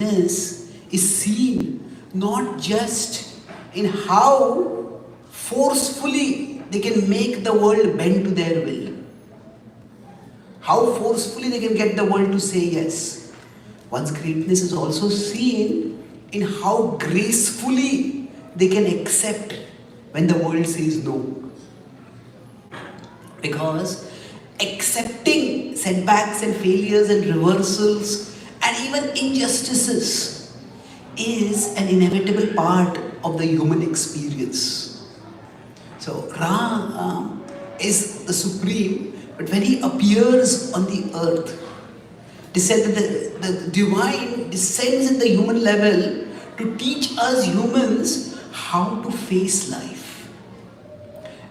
This is seen not just in how forcefully they can make the world bend to their will, how forcefully they can get the world to say yes. One's greatness is also seen in how gracefully they can accept when the world says no. Because accepting setbacks and failures and reversals and even injustices is an inevitable part of the human experience. So Ra is the supreme, but when he appears on the earth, they said that the divine descends in the human level to teach us humans how to face life.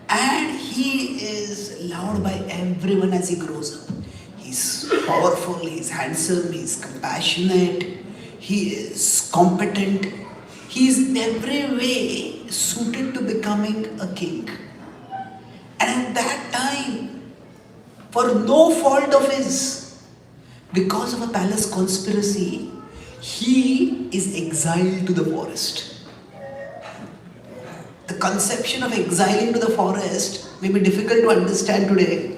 And he is loved by everyone as he grows up. He's powerful, he's handsome, he's compassionate, he is competent. He is in every way suited to becoming a king. And at that time, for no fault of his, because of a palace conspiracy, he is exiled to the forest. The conception of exiling to the forest may be difficult to understand today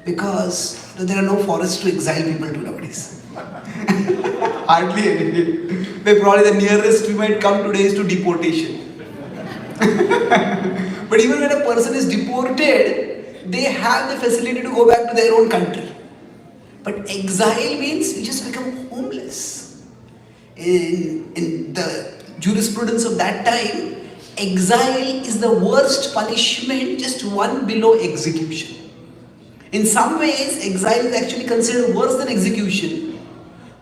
because there are no forests to exile people to nowadays. Hardly any. Probably the nearest we might come today is to deportation. But even when a person is deported, they have the facility to go back to their own country. But exile means you just become homeless. In the jurisprudence of that time, exile is the worst punishment, just one below execution. In some ways, exile is actually considered worse than execution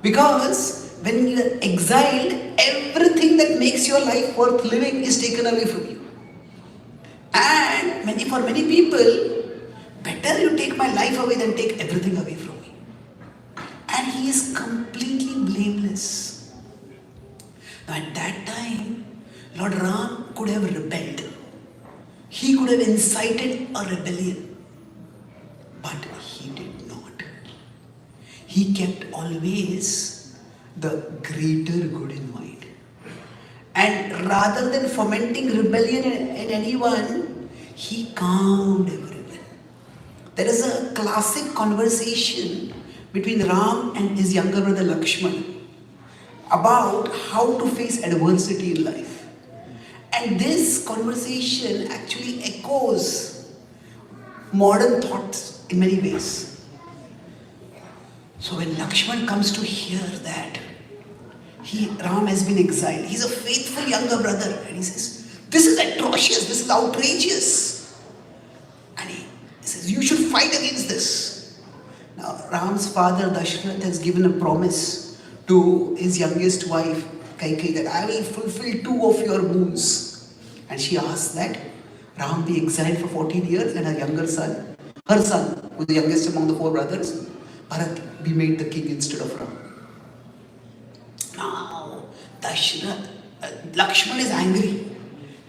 because when you are exiled, everything that makes your life worth living is taken away from you. And for many people, better you take my life away than take everything away from me. And he is completely blameless. Now at that time, Lord Ram could have rebelled. He could have incited a rebellion. But he did not. He kept always the greater good in mind. And rather than fomenting rebellion in anyone, he calmed everyone. There is a classic conversation between Ram and his younger brother Lakshman about how to face adversity in life. And this conversation actually echoes modern thoughts in many ways. So when Lakshman comes to hear that Ram has been exiled, he's a faithful younger brother, and he says, this is atrocious, this is outrageous. And he says, you should fight against this. Now Ram's father Dashrath has given a promise to his youngest wife Kaikeyi that I will fulfill 2 of your boons. And she asks that Ram be exiled for 14 years and her younger son, her son, who is the youngest among the 4 brothers, Bharat, be made the king instead of Ram. Now, Lakshman is angry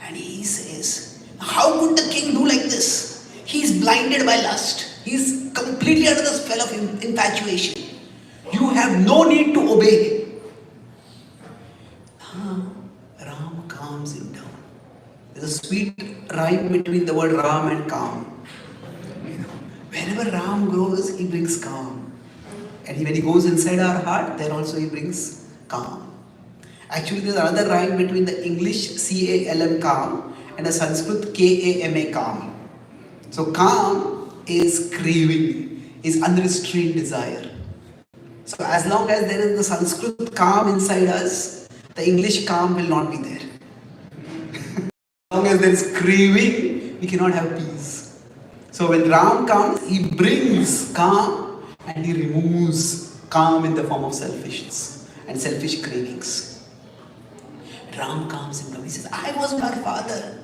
and he says, how could the king do like this? He is blinded by lust. He is completely under the spell of infatuation. You have no need to obey him. Ram calms him down. There's a sweet rhyme between the word Ram and calm. Wherever Ram grows, he brings calm. And when he goes inside our heart, then also he brings calm. Actually, there's another rhyme between the English C-A-L-M calm and the Sanskrit K-A-M-A calm. So calm is craving, is unrestrained desire. So as long as there is the Sanskrit calm inside us, the English calm will not be there. As long as there is craving, we cannot have peace. So when Ram comes, he brings calm and he removes calm in the form of selfishness and selfish cravings. Ram calms him down. He says, I was my father.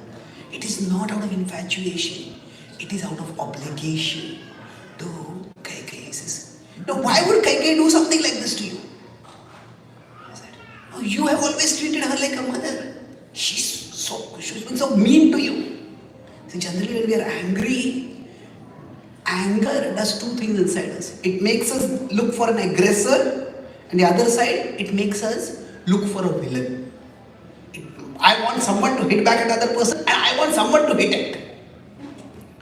It is not out of infatuation. It is out of obligation to Kaikeyi. He says, now why would Kaikeyi do something like this to you? I said, oh, you have always treated her like a mother. She's been so mean to you. So generally when we are angry, anger does 2 things inside us. It makes us look for an aggressor, and the other side, it makes us look for a villain. I want someone to hit back another person and I want someone to hit it.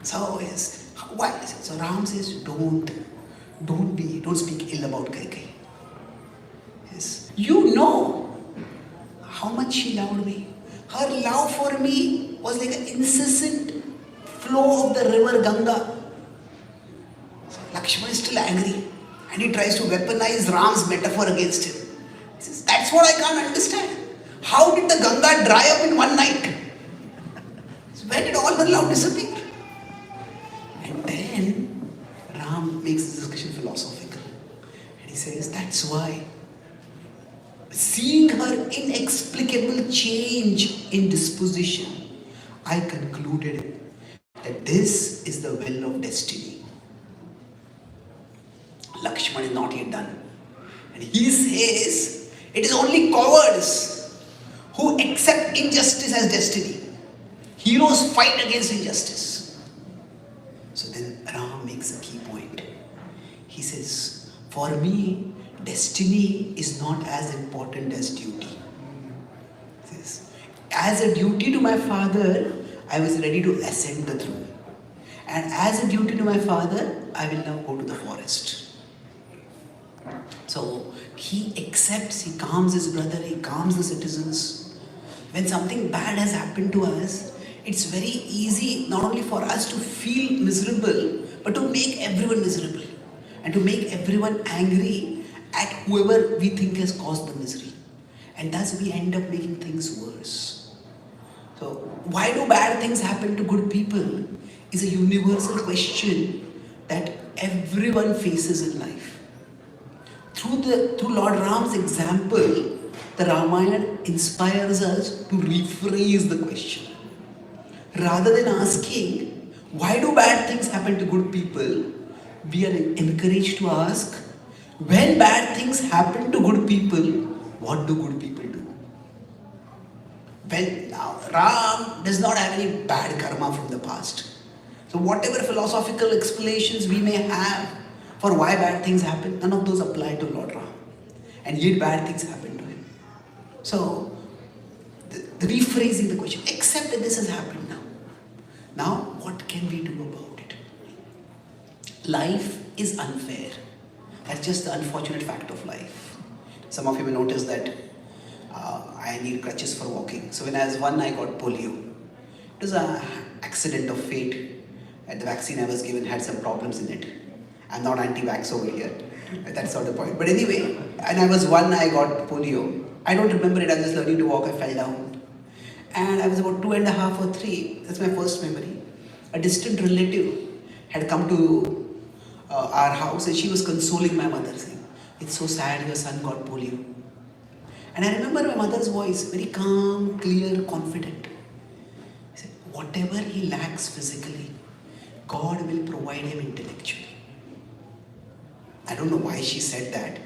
So yes, why? So Ram says, don't speak ill about Kaikai. Yes, you know how much she loved me. Her love for me was like an incessant flow of the river Ganga. So Lakshmana is still angry and he tries to weaponize Ram's metaphor against him. He says, that's what I can't understand. How did the Ganga dry up in one night? So where did all her love disappear? And then Ram makes this discussion philosophical. And he says, that's why, seeing her inexplicable change in disposition, I concluded that this is the will of destiny. Lakshmana is not yet done. And he says, it is only cowards who accept injustice as destiny. Heroes fight against injustice. So then Ram makes a key point. He says, for me, destiny is not as important as duty. He says, as a duty to my father, I was ready to ascend the throne. And as a duty to my father, I will now go to the forest. So he accepts, he calms his brother, he calms the citizens. When something bad has happened to us, it's very easy not only for us to feel miserable, but to make everyone miserable and to make everyone angry at whoever we think has caused the misery. And thus we end up making things worse. So why do bad things happen to good people is a universal question that everyone faces in life. Through Lord Ram's example, the Ramayana inspires us to rephrase the question. Rather than asking, why do bad things happen to good people, we are encouraged to ask, when bad things happen to good people, what do good people do? Now, Ram does not have any bad karma from the past. So whatever philosophical explanations we may have for why bad things happen, none of those apply to Lord Ram. And yet bad things happen to him. So, the rephrasing the question, accept that this has happened now. Now, what can we do about it? Life is unfair. That's just the unfortunate fact of life. Some of you may notice that I need crutches for walking. So when I was one, I got polio. It was an accident of fate. And the vaccine I was given had some problems in it. I'm not anti-vax over here. That's not the point. But anyway, and I was one, I got polio. I don't remember it. I was just learning to walk. I fell down. And I was about 2.5 or 3. That's my first memory. A distant relative had come to our house and she was consoling my mother, saying, it's so sad your son got polio. And I remember my mother's voice, very calm, clear, confident. She said, whatever he lacks physically, God will provide him intellectually. I don't know why she said that.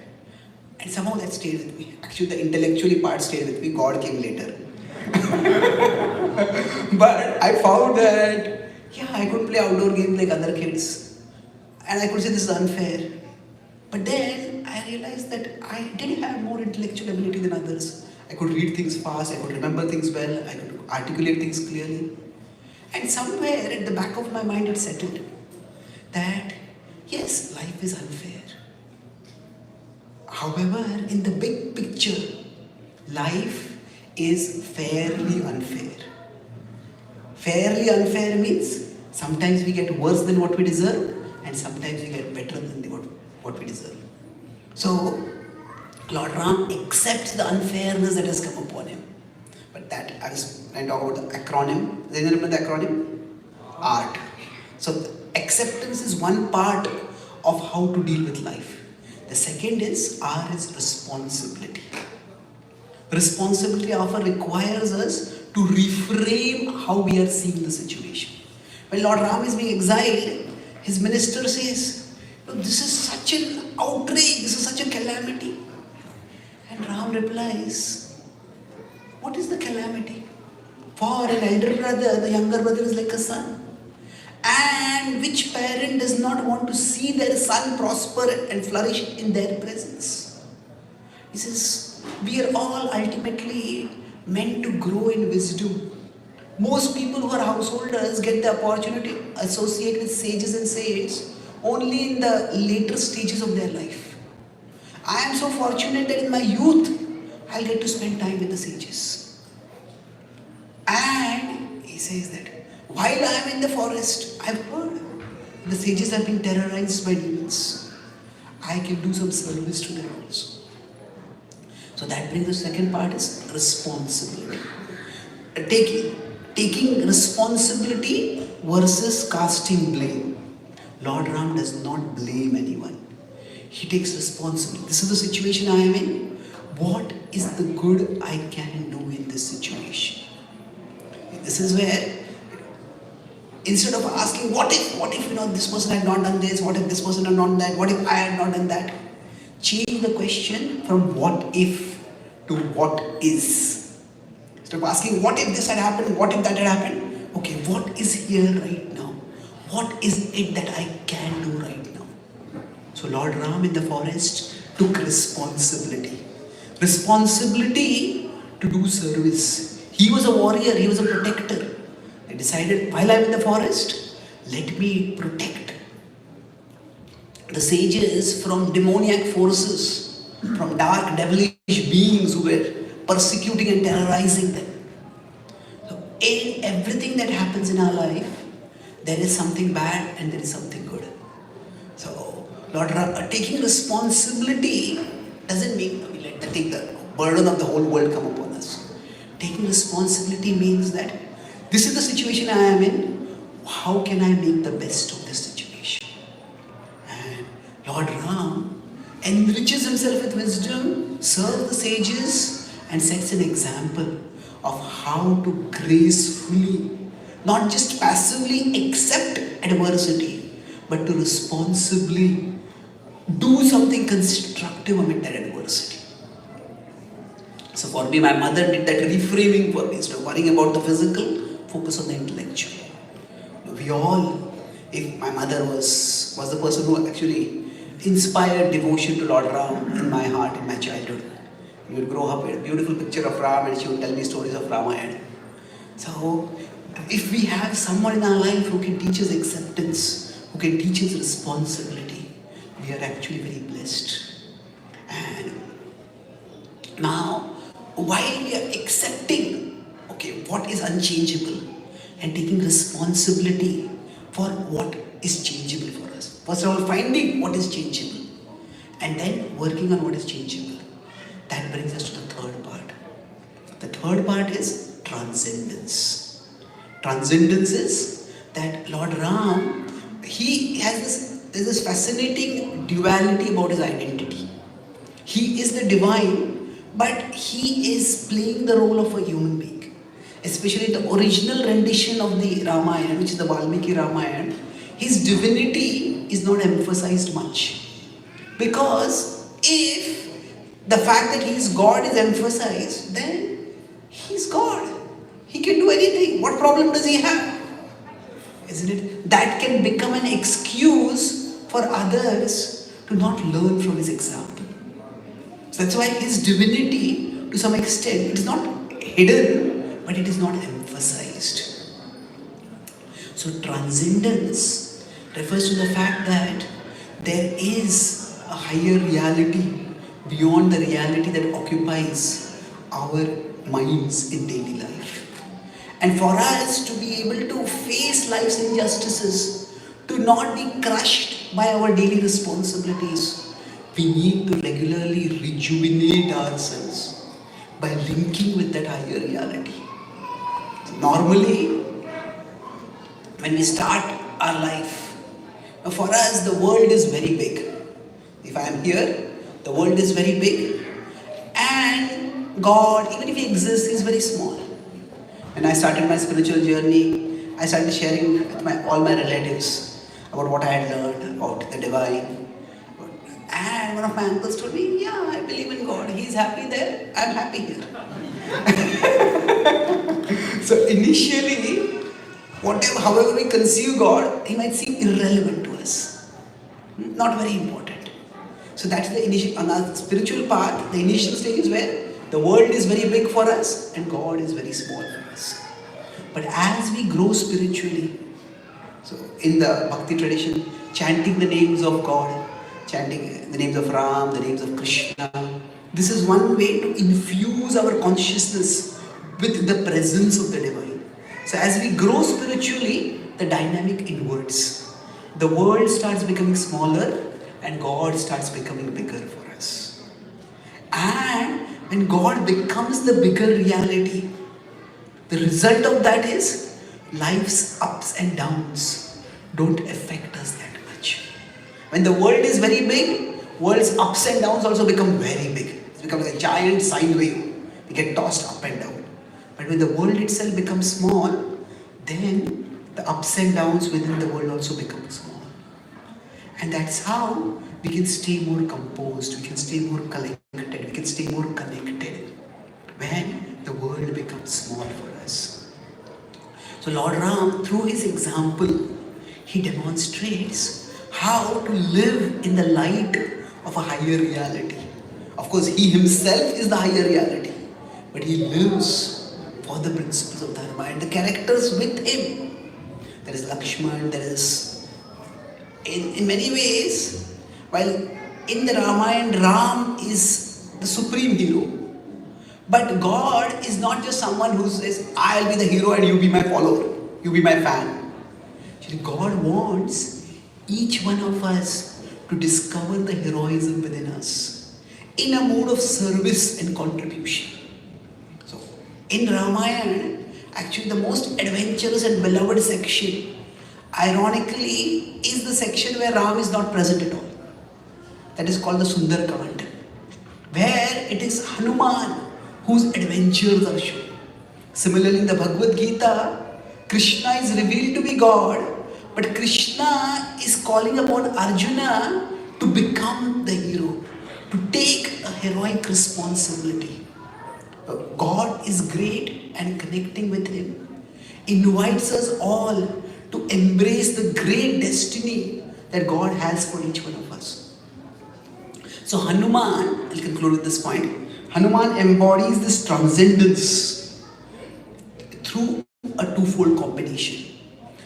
And somehow that stayed with me. Actually, the intellectually part stayed with me. God came later. But I found that, I could play outdoor games like other kids. And I could say this is unfair. But then I realized that I did have more intellectual ability than others. I could read things fast. I could remember things well. I could articulate things clearly. And somewhere at the back of my mind it settled that, yes, life is unfair. However, in the big picture, life is fairly unfair. Fairly unfair means sometimes we get worse than what we deserve and sometimes we get better than what we deserve. So, Lord Ram accepts the unfairness that has come upon him. But that, when I talk about the acronym, do you remember the acronym? ART. So, acceptance is one part of how to deal with life. The second is R is responsibility. Responsibility often requires us to reframe how we are seeing the situation. When Lord Ram is being exiled, his minister says, this is such an outrage, this is such a calamity. And Ram replies, what is the calamity? For an elder brother, the younger brother is like a son. And which parent does not want to see their son prosper and flourish in their presence? He says, we are all ultimately meant to grow in wisdom. Most people who are householders get the opportunity to associate with sages and saints only in the later stages of their life. I am so fortunate that in my youth, I'll get to spend time with the sages. And he says that while I am in the forest, I've heard the sages are being terrorized by demons. I can do some service to them also. So that brings the second part is responsibility. Taking responsibility versus casting blame. Lord Ram does not blame anyone. He takes responsibility. This is the situation I am in. What is the good I can do in this situation? This is where, instead of asking, what if this person had not done this, what if this person had not done that, what if I had not done that? Change the question from what if to what is. Instead of asking, what if this had happened, what if that had happened? Okay, what is here right now? What is it that I can do right now? So Lord Ram in the forest took responsibility. Responsibility to do service. He was a warrior, he was a protector. He decided, while I'm in the forest, let me protect the sages from demoniac forces, from dark devilish beings who were persecuting and terrorizing them. So in everything that happens in our life, there is something bad and there is something good. So Lord Ram, taking responsibility doesn't mean we let take the burden of the whole world come upon us. Taking responsibility means that this is the situation I am in. How can I make the best of this situation? And Lord Ram enriches himself with wisdom, serves the sages, and sets an example of how to gracefully, not just passively accept adversity, but to responsibly do something constructive amid that adversity. So for me, my mother did that reframing for me. Instead of worrying about the physical, focus on the intellectual. We all, if my mother was the person who actually inspired devotion to Lord Ram in my heart, in my childhood. We would grow up with a beautiful picture of Ram and she would tell me stories of Ramayana. So if we have someone in our life who can teach us acceptance, who can teach us responsibility, we are actually very blessed. And now, while we are accepting, what is unchangeable and taking responsibility for what is changeable for us. First of all, finding what is changeable and then working on what is changeable. That brings us to the third part. The third part is transcendence. Transcendence is that Lord Ram, he has this fascinating duality about his identity. He is the divine, but he is playing the role of a human being. Especially the original rendition of the Ramayana, which is the Valmiki Ramayana, his divinity is not emphasized much. Because if the fact that he is God is emphasized, then he's God. He can do anything. What problem does he have? Isn't it? That can become an excuse for others to not learn from his example. So that's why his divinity, to some extent, it is not hidden, but it is not emphasized. So transcendence refers to the fact that there is a higher reality beyond the reality that occupies our minds in daily life. And for us to be able to face life's injustices, to not be crushed by our daily responsibilities, we need to regularly rejuvenate ourselves by linking with that higher reality. Normally, when we start our life, for us the world is very big. If I am here, the world is very big, and God, even if He exists, is very small. When I started my spiritual journey, I started sharing with all my relatives about what I had learned about the divine. And one of my uncles told me, yeah, I believe in God. He's happy there, I'm happy here. So initially, however we conceive God, He might seem irrelevant to us. Not very important. So that's the initial, on our spiritual path, the initial stage is where the world is very big for us and God is very small for us. But as we grow spiritually, so in the Bhakti tradition, chanting the names of God, chanting the names of Ram, the names of Krishna, this is one way to infuse our consciousness with the presence of the divine. So as we grow spiritually, the dynamic inverts. The world starts becoming smaller and God starts becoming bigger for us. And when God becomes the bigger reality, the result of that is life's ups and downs don't affect us that much. When the world is very big, world's ups and downs also become very big. It becomes a giant sine wave. We get tossed up and down. But when the world itself becomes small, then the ups and downs within the world also become small. And that's how we can stay more composed, we can stay more collected, we can stay more connected when the world becomes small for us. So Lord Ram, through his example, he demonstrates how to live in the light of a higher reality. Of course, he himself is the higher reality, but he lives for the principles of Dharma and the characters with him. There is Lakshman, there is in many ways, while in the Ramayana, Ram is the supreme hero. But God is not just someone who says, I'll be the hero and you be my follower, you be my fan. Actually, God wants each one of us to discover the heroism within us in a mood of service and contribution. So, in Ramayana, actually the most adventurous and beloved section, ironically, is the section where Ram is not present at all. That is called the Sundar Kand, where it is Hanuman whose adventures are shown. Similarly, in the Bhagavad Gita, Krishna is revealed to be God, but Krishna is calling upon Arjuna to become the hero, to take a heroic responsibility. God is great and connecting with him invites us all to embrace the great destiny that God has for each one of us. So Hanuman, I'll conclude with this point, Hanuman embodies this transcendence through a twofold combination.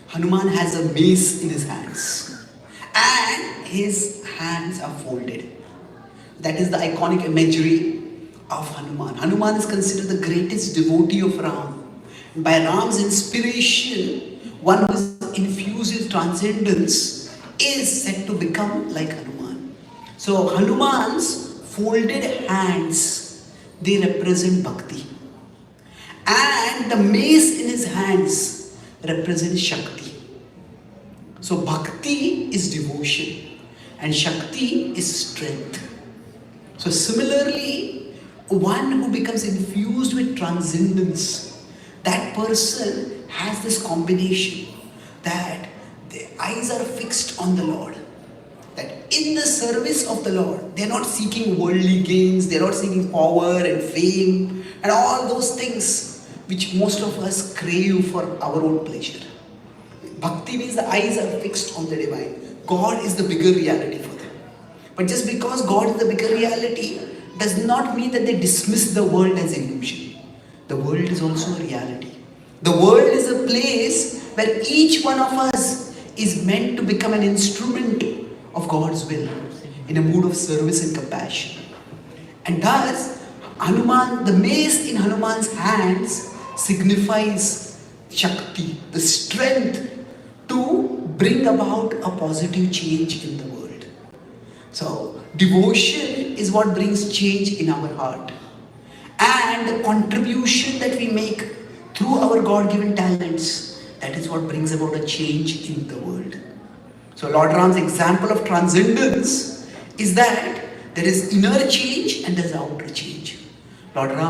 Hanuman has a mace in his hands and his hands are folded. That is the iconic imagery of Hanuman. Hanuman is considered the greatest devotee of Ram. By Ram's inspiration, one who is infused with transcendence is said to become like Hanuman. So Hanuman's folded hands, they represent bhakti. And the mace in his hands represents Shakti. So bhakti is devotion and Shakti is strength. So similarly, one who becomes infused with transcendence, that person has this combination that their eyes are fixed on the Lord. That in the service of the Lord, they are not seeking worldly gains, they are not seeking power and fame and all those things which most of us crave for our own pleasure. Bhakti means the eyes are fixed on the divine. God is the bigger reality for them. But just because God is the bigger reality does not mean that they dismiss the world as illusion. The world is also a reality. The world is a place where each one of us is meant to become an instrument of God's will in a mood of service and compassion. And thus, Hanuman, the mace in Hanuman's hands signifies Shakti, the strength to bring about a positive change in the world. So, devotion is what brings change in our heart. And the contribution that we make through our God-given talents, that is what brings about a change in the world. So Lord Ram's example of transcendence is that there is inner change and there is outer change. Lord Ram